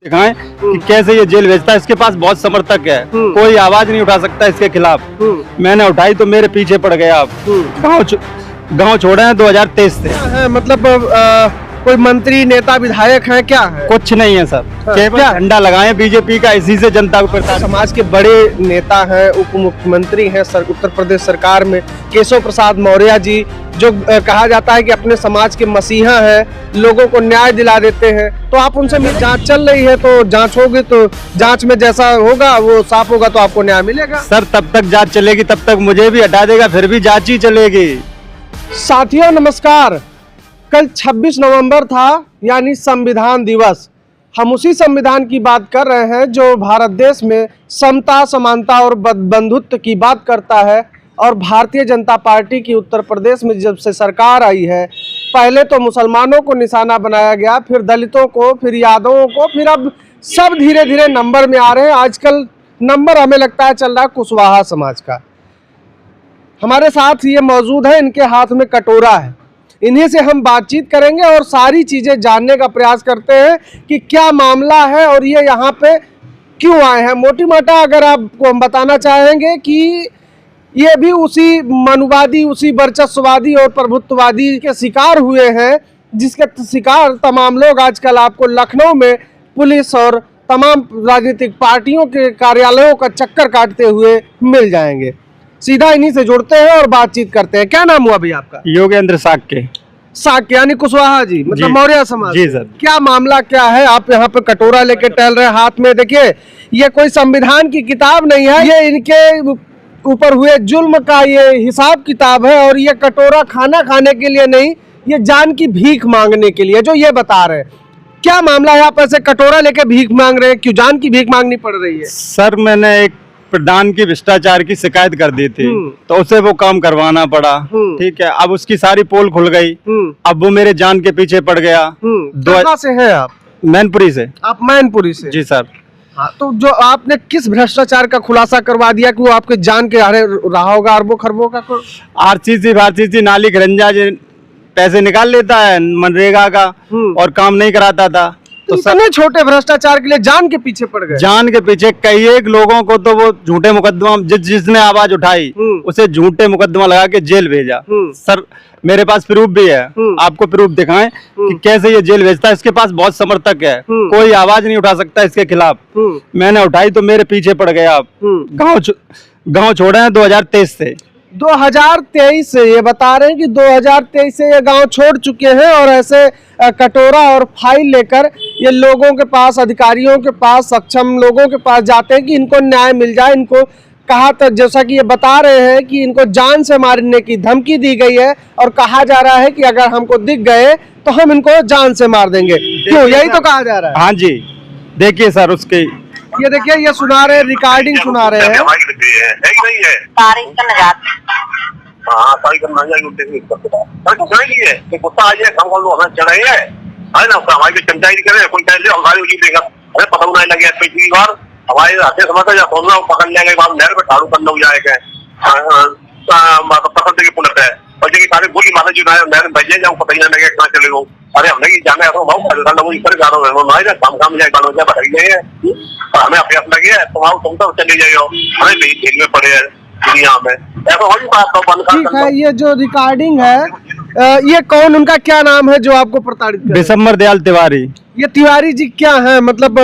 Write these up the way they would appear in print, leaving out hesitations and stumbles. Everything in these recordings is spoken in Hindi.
दिखाएं कि कैसे ये जेल भेजता है। इसके पास बहुत समर्थक है, कोई आवाज नहीं उठा सकता इसके खिलाफ। मैंने उठाई तो मेरे पीछे पड़ गया। आप गाँव छोड़े हैं 2023 से। है मतलब कोई मंत्री नेता विधायक है क्या है? कुछ नहीं है सर, केवल झंडा लगाए बीजेपी का, इसी से जनता को प्रताड़ित। समाज के बड़े नेता हैं, उप मुख्यमंत्री हैं उत्तर प्रदेश सरकार में केशव प्रसाद मौर्य जी, जो कहा जाता है कि अपने समाज के मसीहा हैं, लोगों को न्याय दिला देते हैं। तो आप उनसे जांच चल रही है, तो जांच होगी तो जांच में जैसा होगा वो साफ होगा तो आपको न्याय मिलेगा। सर तब तक जांच चलेगी, तब तक मुझे भी हटा देगा, फिर भी जांच ही चलेगी। साथियों नमस्कार, कल 26 नवंबर था यानी संविधान दिवस। हम उसी संविधान की बात कर रहे हैं जो भारत देश में समता, समानता और बंधुत्व की बात करता है। और भारतीय जनता पार्टी की उत्तर प्रदेश में जब से सरकार आई है, पहले तो मुसलमानों को निशाना बनाया गया, फिर दलितों को, फिर यादवों को, फिर अब सब धीरे धीरे नंबर में आ रहे हैं। आजकल नंबर हमें लगता है चल रहा है कुशवाहा समाज का। हमारे साथ ये मौजूद है, इनके हाथ में कटोरा है, इन्हीं से हम बातचीत करेंगे और सारी चीज़ें जानने का प्रयास करते हैं कि क्या मामला है और ये यहाँ पे क्यों आए हैं। मोटी मोटा अगर आपको हम बताना चाहेंगे कि ये भी उसी मनुवादी, उसी वर्चस्ववादी और प्रभुत्ववादी के शिकार हुए हैं, जिसके शिकार तमाम लोग आजकल आपको लखनऊ में पुलिस और तमाम राजनीतिक पार्टियों के कार्यालयों का चक्कर काटते हुए मिल जाएंगे। सीधा इन्हीं से जुड़ते हैं और बातचीत करते हैं। क्या नाम हुआ भैया आपका? योगेंद्र साक्य। साक्य यानी कुशवाहा जी, मतलब मौर्य समाज। जी सर। क्या मामला क्या है? आप यहाँ पे कटोरा लेके टहल रहे हैं हाथ में। देखिए ये कोई संविधान की किताब नहीं है, ये इनके ऊपर हुए जुल्म का ये हिसाब किताब है। और ये कटोरा खाना खाने के लिए नहीं, ये जान की भीख मांगने के लिए, जो ये बता रहे हैं। क्या मामला है? आप ऐसे कटोरा लेके भीख मांग रहे हैं, क्यों जान की भीख मांगनी पड़ रही है? सर मैंने एक प्रधान की भ्रष्टाचार की शिकायत कर दी थी, तो उसे वो काम करवाना पड़ा। ठीक है, अब उसकी सारी पोल खुल गई, अब वो मेरे जान के पीछे पड़ गया। कहाँ से हैं आप? मैनपुरी से। आप मैनपुरी से? जी सर। हाँ, तो जो आपने किस भ्रष्टाचार का खुलासा करवा दिया कि वो आपके जान के हारे रहा होगा अरबों खरबों का? आरसीसी नाली खरंजा पैसे निकाल लेता है मनरेगा का और काम नहीं कराता था। तो इतने छोटे भ्रष्टाचार के लिए जान के पीछे पड़ गए? जान के पीछे कई एक लोगों को तो वो झूठे मुकदमा, जिसने आवाज उठाई उसे झूठे मुकदमा लगा के जेल भेजा। सर मेरे पास प्रूफ भी है, आपको प्रूफ दिखाएं कि कैसे ये जेल भेजता है। इसके पास बहुत समर्थक है, कोई आवाज नहीं उठा सकता इसके खिलाफ। मैंने उठाई तो मेरे पीछे पड़ गया। आप गाँव छोड़े हैं 2023 से। 2023 से ये बता रहे हैं कि 2023 से ये गांव छोड़ चुके हैं और ऐसे कटोरा और फाइल लेकर ये लोगों के पास, अधिकारियों के पास, सक्षम लोगों के पास जाते हैं कि इनको न्याय मिल जाए। इनको कहा था, जैसा कि ये बता रहे हैं कि इनको जान से मारने की धमकी दी गई है और कहा जा रहा है कि अगर हमको दिख गए तो हम इनको जान से मार देंगे। क्यों, यही तो कहा जा रहा है? हाँ जी, देखिए सर उसके ये देखिए, ये सुना रहे, रिकॉर्डिंग सुना रहे हैं। हमारे हाथे समझ या सोना पकड़ लेंगे, नहर पे ठाड़ू करना हो जाएगा, पकड़ के पुलिस है और जो सारे बोली माता जी नहर बजे जाऊँ पता ही ना लगे कहाँ चले गो। अरे हमने की जाना है तो बहुत इधर जा रहा हूँ, काम जाए गानों से भटक गए हैं, हमें अभ्यास लगे है तो वहाँ तुम तो चले जाइयो, हमें जेल में पड़े हैं दुनिया में। ठीक है, ये जो रिकॉर्डिंग है, ये कौन, उनका क्या नाम है जो आपको प्रताड़ित कर? विशंबर दयाल तिवारी। ये तिवारी जी क्या है? मतलब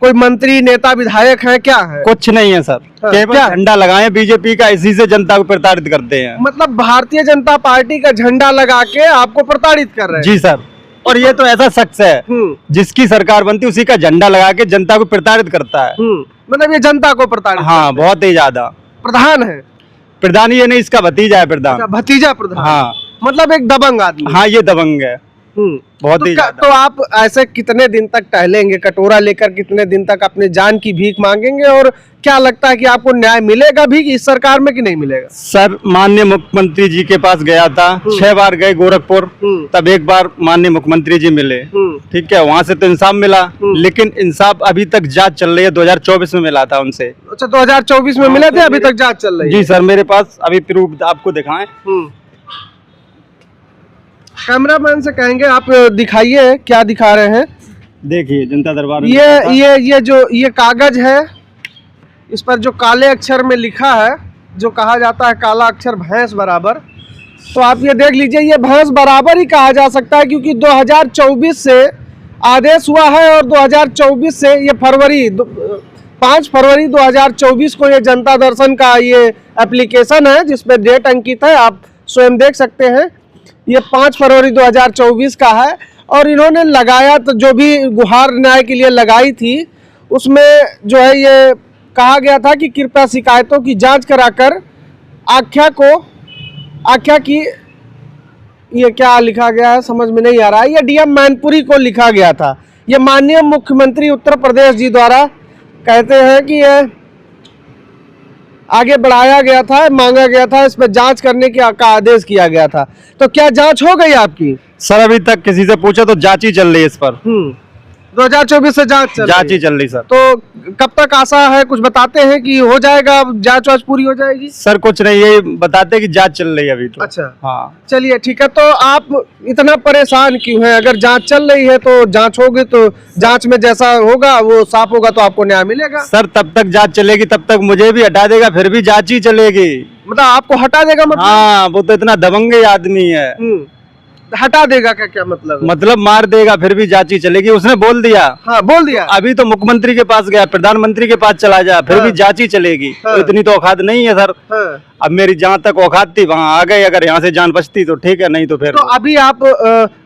कोई मंत्री नेता विधायक है क्या है? कुछ नहीं है सर, केवल झंडा लगाए बीजेपी का, इसी से जनता को प्रताड़ित करते हैं। मतलब भारतीय जनता पार्टी का झंडा लगा के आपको प्रताड़ित कर रहे हैं? जी सर। और ये तो ऐसा शख्स है जिसकी सरकार बनती उसी का झंडा लगा के जनता को प्रताड़ित करता है। मतलब ये जनता को प्रताड़ित? हाँ, बहुत ही ज्यादा। प्रधान है? प्रधान ये नहीं, इसका भतीजा है प्रधान। भतीजा प्रधान? हाँ, मतलब एक दबंग आदमी। हाँ, ये दबंग है बहुत ही। तो आप ऐसे कितने दिन तक टहलेंगे कटोरा लेकर? कितने दिन तक अपने जान की भीख मांगेंगे? और क्या लगता है कि आपको न्याय मिलेगा भी इस सरकार में कि नहीं मिलेगा? सर माननीय मुख्यमंत्री जी के पास गया था, 6 बार गए गोरखपुर, तब एक बार माननीय मुख्यमंत्री जी मिले। ठीक है, वहाँ से तो इंसाफ मिला, लेकिन इंसाफ अभी तक जांच चल रही है। 2024 में मिला था उनसे। अच्छा, 2024 में मिले थे, अभी तक जांच चल रही है? जी सर, मेरे पास अभी प्रूफ आपको दिखाएं। कैमरामैन से कहेंगे आप दिखाइए क्या दिखा रहे हैं। देखिए जनता दरबार में ये कागज है, इस पर जो काले अक्षर में लिखा है, जो कहा जाता है काला अक्षर भैंस बराबर, तो आप ये देख लीजिए, ये भैंस बराबर ही कहा जा सकता है, क्योंकि 2024 से आदेश हुआ है और 2024 से ये 5 फरवरी 2024 को ये जनता दर्शन का ये एप्लीकेशन है जिस पे डेट अंकित है, आप स्वयं देख सकते हैं। ये 5 फरवरी 2024 का है और इन्होंने लगाया, तो जो भी गुहार न्याय के लिए लगाई थी उसमें जो है ये कहा गया था कि कृपया शिकायतों की जांच कराकर आख्या की, ये क्या लिखा गया है समझ में नहीं आ रहा है, ये डीएम मैनपुरी को लिखा गया था। ये माननीय मुख्यमंत्री उत्तर प्रदेश जी द्वारा कहते हैं कि ये आगे बढ़ाया गया था, मांगा गया था, इस पर जांच करने का आदेश किया गया था। तो क्या जांच हो गई आपकी? सर अभी तक किसी से पूछा तो जांच ही चल रही है इस पर। 2024 से जांच ही चल रही सर। तो कब तक आशा है, कुछ बताते हैं कि हो जाएगा, जांच वाच पूरी हो जाएगी? सर कुछ नहीं, ये बताते कि जांच चल रही है अभी तो। अच्छा हाँ चलिए ठीक है। तो आप इतना परेशान क्यों हैं? अगर जांच चल रही है तो जांच होगी, तो जांच में जैसा होगा वो साफ होगा तो आपको न्याय मिलेगा। सर तब तक जांच चलेगी, तब तक मुझे भी हटा देगा, फिर भी जांच ही चलेगी। मतलब आपको हटा देगा मतलब? हाँ वो तो इतना दबंगे आदमी है। हटा देगा क्या मतलब? मतलब मार देगा, फिर भी जांच ही चलेगी। उसने बोल दिया। हाँ बोल दिया। अभी तो मुख्यमंत्री के पास गया, प्रधानमंत्री के पास चला जा, फिर भी जांच ही चलेगी। तो इतनी तो औकात नहीं है सर। अब मेरी जहाँ तक औकात थी वहाँ आ गए, अगर यहाँ से जान बचती तो ठीक है, नहीं तो फिर। तो अभी आप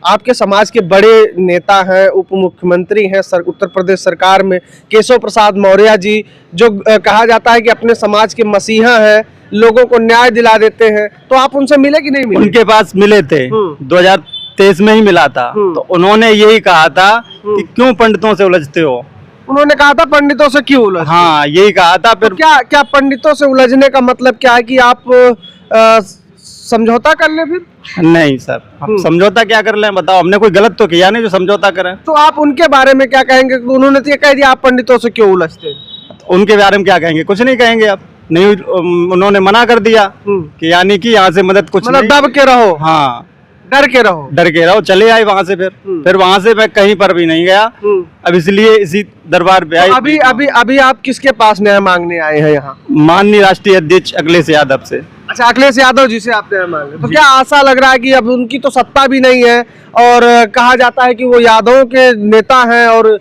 आपके समाज के बड़े नेता हैं, उप मुख्यमंत्री हैं उत्तर प्रदेश सरकार में, केशव प्रसाद मौर्य जी, जो कहा जाता है कि अपने समाज के मसीहा हैं, लोगों को न्याय दिला देते हैं, तो आप उनसे मिले कि नहीं मिले? उनके पास मिले थे, 2023 में ही मिला था। तो उन्होंने यही कहा था कि क्यों पंडितों से उलझते हो। उन्होंने कहा था पंडितों से क्यों उलझ? हाँ यही कहा था। फिर तो क्या पंडितों से उलझने का मतलब क्या है कि आप समझौता कर ले? फिर नहीं सर, हम समझौता क्या कर ले बताओ, हमने कोई गलत तो किया नहीं जो समझौता करें। तो आप उनके बारे में क्या कहेंगे? उन्होंने तो ये कह दिया आप पंडितों से क्यों उलझते? उनके बारे में क्या कहेंगे? कुछ नहीं कहेंगे। आप नहीं, उन्होंने मना कर दिया कि यानी कि यहाँ से मदद कुछ मतलब दब के रहो। हाँ डर के रहो। चले आए वहाँ से। फिर वहाँ से मैं कहीं पर भी नहीं गया। अब इसलिए इसी दरबार पे आए। अभी आप किसके पास न्याय मांगने आए हैं यहाँ? माननीय राष्ट्रीय अध्यक्ष अखिलेश यादव से। अच्छा, अखिलेश यादव जी से आप न्याय मांगे। तो क्या आशा लग रहा है कि अब उनकी तो सत्ता भी नहीं है और कहा जाता है कि वो यादवों के नेता हैं और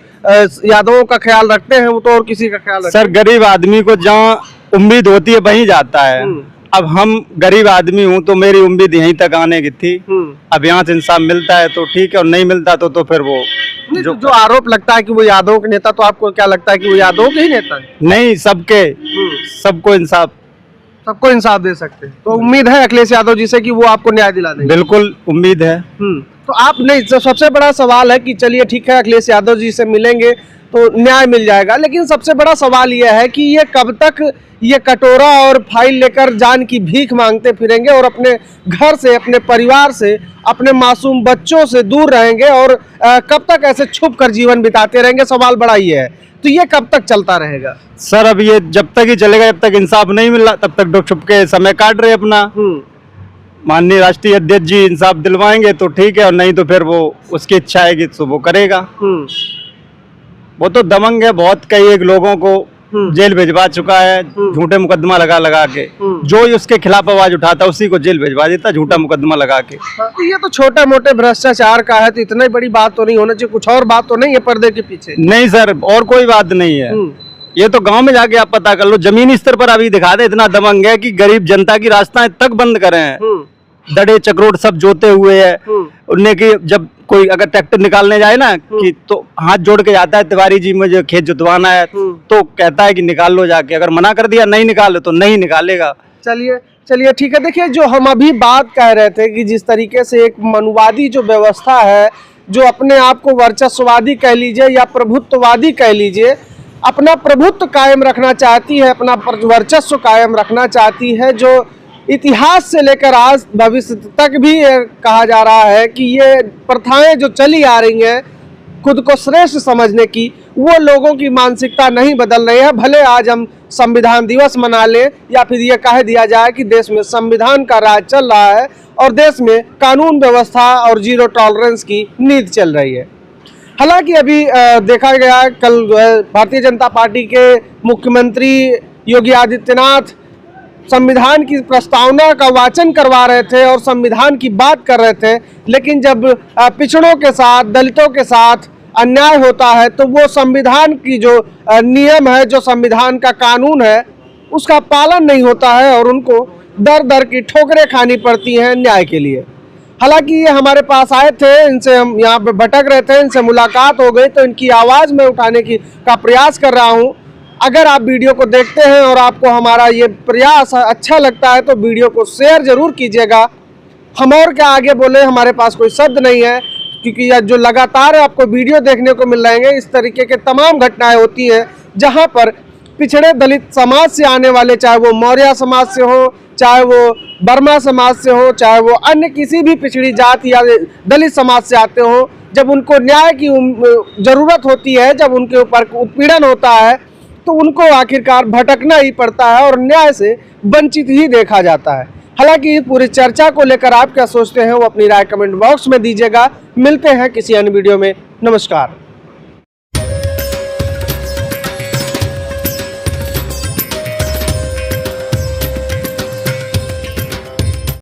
यादवों का ख्याल रखते हैं, वो तो और किसी का ख्याल रखते हैं? सर गरीब आदमी को जहाँ उम्मीद होती है वहीं जाता है। अब हम गरीब आदमी हूँ तो मेरी उम्मीद यहीं तक आने की थी। अब यहाँ से इंसाफ मिलता है तो ठीक है, और नहीं मिलता तो फिर वो जो आरोप लगता है कि वो यादवों के नेता, तो आपको क्या लगता है कि वो यादवों के ही नेता है? नहीं, सबको इंसाफ दे सकते हैं। तो उम्मीद है अखिलेश यादव जी से कि वो आपको न्याय दिला देंगे? बिल्कुल उम्मीद है। तो आप नहीं, सबसे बड़ा सवाल है कि चलिए ठीक है अखिलेश यादव जी से मिलेंगे तो न्याय मिल जाएगा, लेकिन सबसे बड़ा सवाल यह है कि ये कब तक ये कटोरा और फाइल लेकर जान की भीख मांगते फिरेंगे और अपने घर से, अपने परिवार से, अपने मासूम बच्चों से दूर रहेंगे और कब तक ऐसे छुप कर जीवन बिताते रहेंगे? सवाल बड़ा ये है। तो ये कब तक चलता रहेगा? सर अब ये जब तक ही चलेगा, जब तक इंसाफ नहीं मिल रहा तब तक लोग छुप के समय काट रहे अपना। माननीय राष्ट्रीय अध्यक्ष जी इंसाफ दिलवाएंगे तो ठीक है, और नहीं तो फिर वो उसकी इच्छा है कि वो करेगा। वो तो दबंग है बहुत, कई एक लोगों को जेल भिजवा चुका है झूठे मुकदमा लगा के। जो उसके खिलाफ आवाज उठाता उसी को जेल भिजवा देता झूठा मुकदमा लगा के। ये तो छोटे मोटे भ्रष्टाचार का है, तो इतनी बड़ी बात तो नहीं होना चाहिए। कुछ और बात तो नहीं है पर्दे के पीछे? नहीं सर, और कोई बात नहीं है। ये तो गांव में जाके आप पता कर लो, जमीनी स्तर पर अभी दिखा दे। इतना दबंग है कि गरीब जनता की रास्ताएं तक बंद करे हैं। दड़े चक्रोट सब जोते हुए है उनने की। जब कोई अगर ट्रैक्टर निकालने जाए ना कि तो हाथ जोड़ के जाता है, तिवारी जी मुझे खेत जुतवाना है, तो कहता है कि निकाल लो जाके। अगर मना कर दिया नहीं निकालो तो नहीं निकालेगा। चलिए ठीक है। देखिए, जो हम अभी बात कह रहे थे कि जिस तरीके से एक मनुवादी जो व्यवस्था है, जो अपने आप को वर्चस्ववादी कह लीजिए या प्रभुत्ववादी कह लीजिए, अपना प्रभुत्व कायम रखना चाहती है, अपना वर्चस्व कायम रखना चाहती है, जो इतिहास से लेकर आज भविष्य तक भी कहा जा रहा है कि ये प्रथाएं जो चली आ रही हैं खुद को श्रेष्ठ समझने की, वो लोगों की मानसिकता नहीं बदल रही है। भले आज हम संविधान दिवस मना लें या फिर ये कह दिया जाए कि देश में संविधान का राज चल रहा है और देश में कानून व्यवस्था और जीरो टॉलरेंस की नीति चल रही है। हालांकि अभी देखा गया कल भारतीय जनता पार्टी के मुख्यमंत्री योगी आदित्यनाथ संविधान की प्रस्तावना का वाचन करवा रहे थे और संविधान की बात कर रहे थे, लेकिन जब पिछड़ों के साथ, दलितों के साथ अन्याय होता है तो वो संविधान की जो नियम है, जो संविधान का कानून है, उसका पालन नहीं होता है और उनको दर दर की ठोकरें खानी पड़ती हैं न्याय के लिए। हालांकि ये हमारे पास आए थे, इनसे हम यहाँ पे भटक रहे थे, इनसे मुलाकात हो गई तो इनकी आवाज़ में उठाने का प्रयास कर रहा हूँ। अगर आप वीडियो को देखते हैं और आपको हमारा ये प्रयास अच्छा लगता है तो वीडियो को शेयर ज़रूर कीजिएगा। हम और क्या आगे बोले, हमारे पास कोई शब्द नहीं है, क्योंकि यह जो लगातार आपको वीडियो देखने को मिल रहे हैं, इस तरीके के तमाम घटनाएं होती हैं जहां पर पिछड़े दलित समाज से आने वाले, चाहे वो मौर्य समाज से हो, चाहे वो बर्मा समाज से हो, चाहे वो अन्य किसी भी पिछड़ी जाति या दलित समाज से आते हो, जब उनको न्याय की ज़रूरत होती है, जब उनके ऊपर उत्पीड़न होता है तो उनको आखिरकार भटकना ही पड़ता है और न्याय से वंचित ही देखा जाता है। हालांकि पूरी चर्चा को लेकर आप क्या सोचते हैं वो अपनी राय कमेंट बॉक्स में दीजिएगा। मिलते हैं किसी अन्य वीडियो में। नमस्कार।